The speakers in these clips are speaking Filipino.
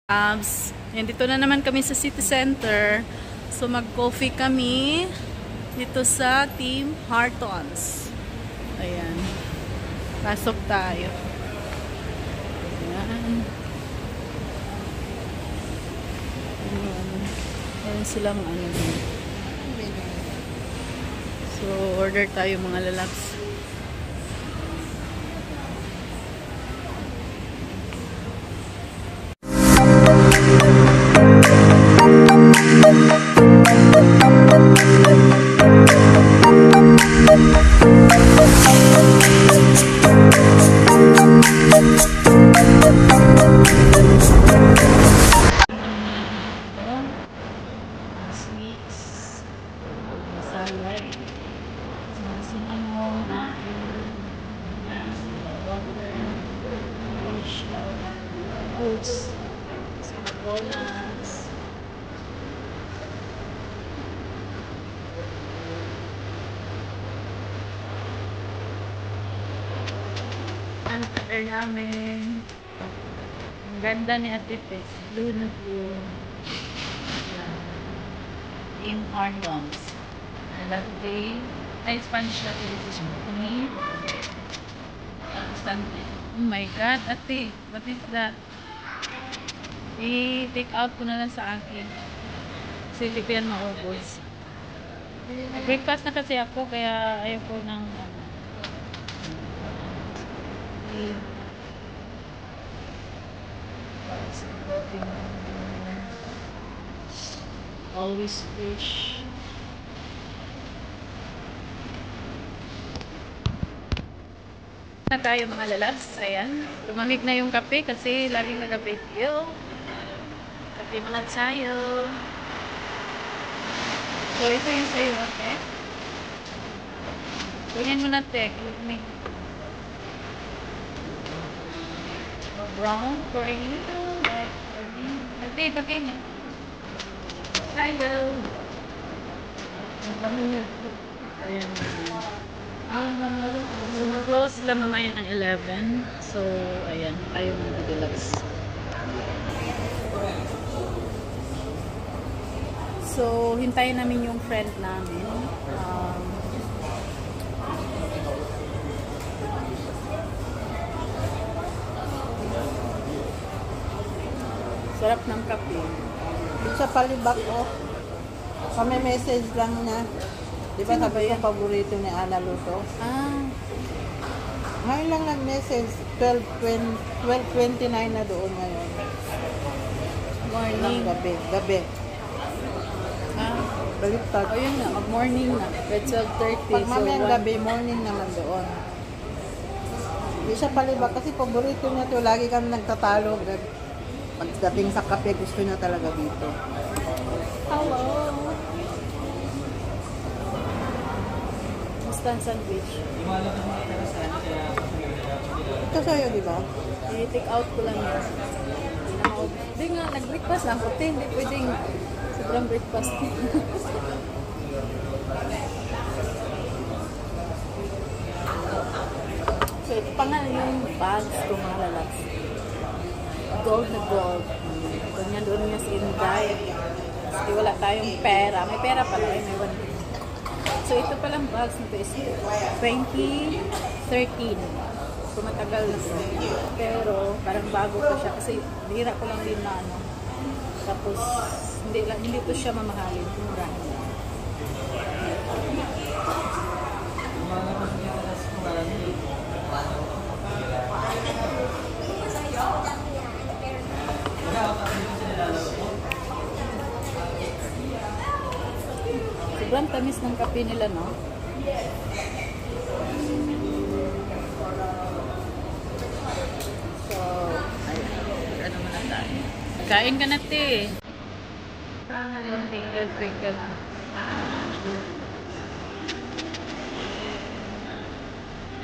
Yan, dito na naman kami sa city center. So, mag-coffee kami dito sa Tim Hortons. Ayan. Pasok tayo. Ayan. Ayan silang ano. So, order tayo mga lalabs. Foods, donuts. Ang order namin. Ang ganda ni Ate Pes. Blue na blue. In Hortons. I love day. Ay, Spanish latte. This is me. Oh my God, Ate. What is that? I-take out ko na lang sa akin. Kasi hindi ko yan maubos. Breakfast na kasi ako, kaya ayaw ko ng always fish. Na tayo mga lalabs. Ayan. Lumamig na yung kape kasi laging nag-video. Kape muna tayo. So, ito yung sa'yo, okay? Kunin mo na, te. Brown for you. Black for me. Ate, pagkain niya. Tayo. Ayan. So, mag-close sila mamaya ng 11. So, ayan. Tayo mag-relax. So, hintayin namin yung friend namin. Sarap ng kape. Di sa palibak, oh. Kami message lang na. Di ba sabi ko paborito ni Ana Luto? Ah. Ngayon lang nag-message. 12:29 na doon ngayon. Morning. Gabi. Ah. Baliktad. O yun na, mag-morning na. 12:30. Pag mamayang gabi, morning naman doon. Di siya palibak kasi paborito niya to. Lagi kami nagtatalo. Pagdating sa kape, gusto niya talaga dito. Hello. Instant sandwich. Ito sa'yo, di ba? I-take out ko lang yan. Hindi nga, nag-breakfast lang. Puti, hindi pwedeng sobrang breakfast. So, ito pa nga yung bags ko mga lalaki. Gold na gold. Ganyan doon niya sa Inday. Kasi wala tayong pera. May pera pala eh, may 1. So, ito palang bags nito is 2013. So, matagal na siya. Pero, parang bago pa siya. Kasi, bihira ko lang din na ano. Tapos, hindi ko siya mamahalin. Murahin lang. Sobrang tamis ng kape nila, no? So, ayun. Ano muna tayo? Kain ka na, te. Twinkle.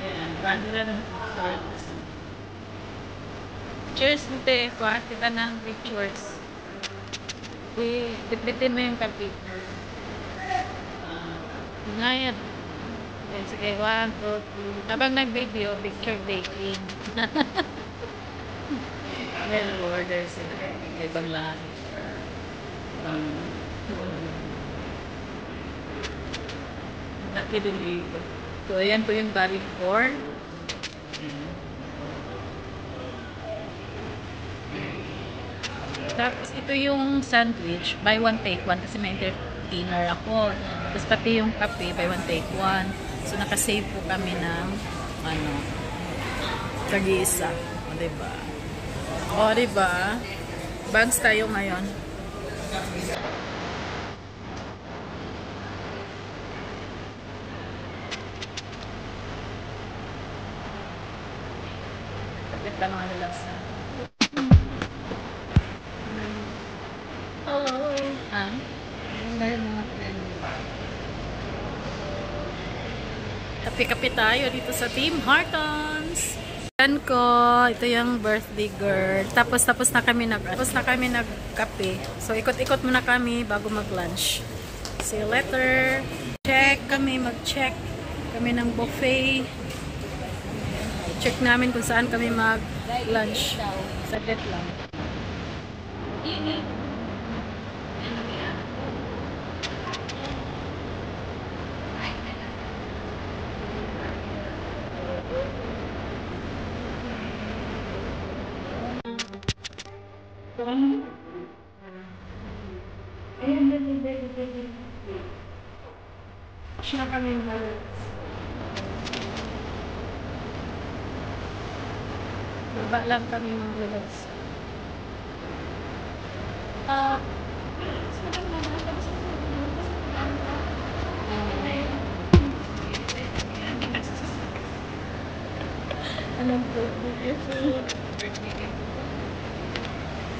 Ayan. Bandi na ng start. Cheers, te. Kuha kita ng pictures. Uy, bitbitin mo yung kape. Ngayon. Sige, 1, 2, 3. Habang nag-video, picture taking. May order sila. Ibang lahat. Nakideliver. So, ayan po yung garlic corn. Tapos, ito yung sandwich. Buy one, take one. Kasi may entertainer ako. Tapos, pati yung kape. Buy one, take one. So, nakasave po kami ng tag-iisa. O, diba? O, diba? Bags tayo ngayon. Kapit lang mga lalasa. Hello. Kape-kape tayo dito sa Tim Hortons. Yan ko, ito yung birthday girl. Tapos na kami nagkape. So ikot-ikot muna kami bago mag-lunch. See you later. Mag-check kami ng buffet. Check namin kung saan kami mag-lunch. Saglit lang. Siya kami baba lang kami mga lulas. Anong birthday food?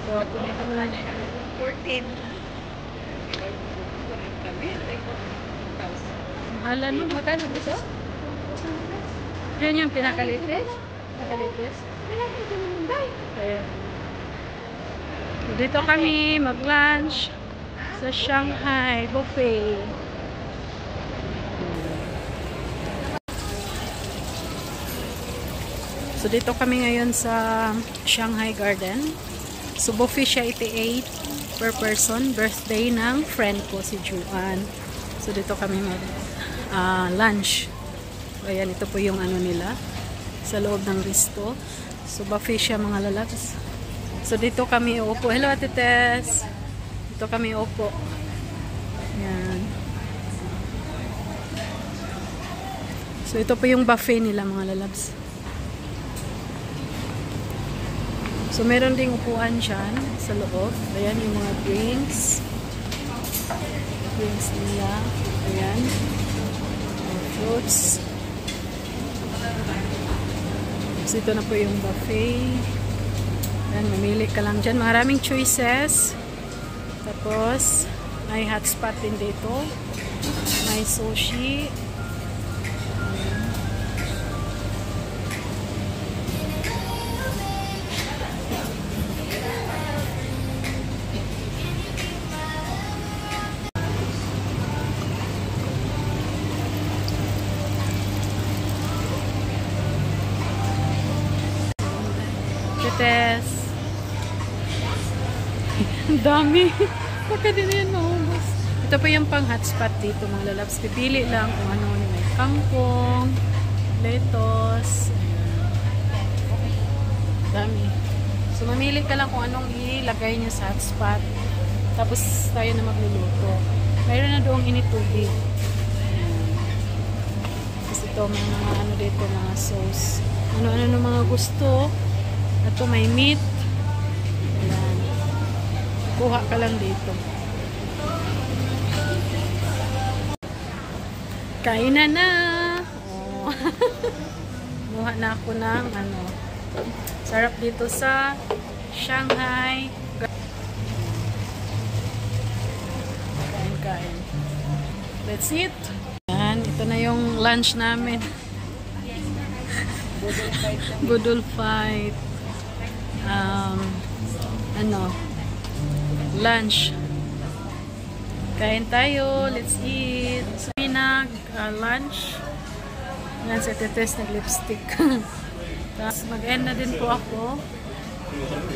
So, punta mo lang 14. Mahala no? Magkano gusto? Yan yung pinakalitis? Pinakalitis? Ayan. Dito kami mag-lunch sa Shanghai buffet. So dito kami ngayon sa Shanghai Garden. So buffet siya 88 per person. Birthday ng friend ko si Juan. So dito kami mag lunch. Ayan, ito po yung ano nila sa loob ng resto. So buffet siya mga lalabs. So dito kami upo. Hello Ate Tess. Dito kami upo. Ayan. So ito po yung buffet nila mga lalabs. So, meron ding upuan dyan sa loob. Ayan, yung mga drinks. Drinks nila. Ayan. Fruits. So, ito na po yung buffet. Ayan, mamili ka lang dyan. Maraming choices. Tapos, may hotspot din dito. May sushi. Tess. Ang dami. Baka din yan maubos. Ito po yung pang hotspot dito mga lalabs. Pipili lang kung ano. May kangkong, lettuce. Dami. So mamili ka lang kung anong ilagay niya sa hotspot. Tapos tayo na magluluto. Mayroon na doong initubig. Tapos ito may mga ano dito, mga sauce. Ano-ano ng mga gusto. Ito may meat. Ayan. Kuha ka lang dito. Kainan na! Oh. Kuha na ako ng ano. Sarap dito sa Shanghai. Kain-kain. Let's eat! Ayan. Ito na yung lunch namin. Budol fight. Lunch. Kain tayo. Let's eat. So, lunch. Yan, sa tetes nag-lipstick. Tapos, mag-end na din po ako.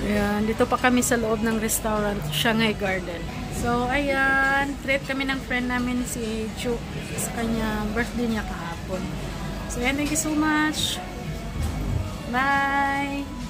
Ayan, dito pa kami sa loob ng restaurant, Shanghai Garden. So, ayan, treat kami ng friend namin si Chu sa kanya birthday niya kahapon. So, ayan, thank you so much. Bye!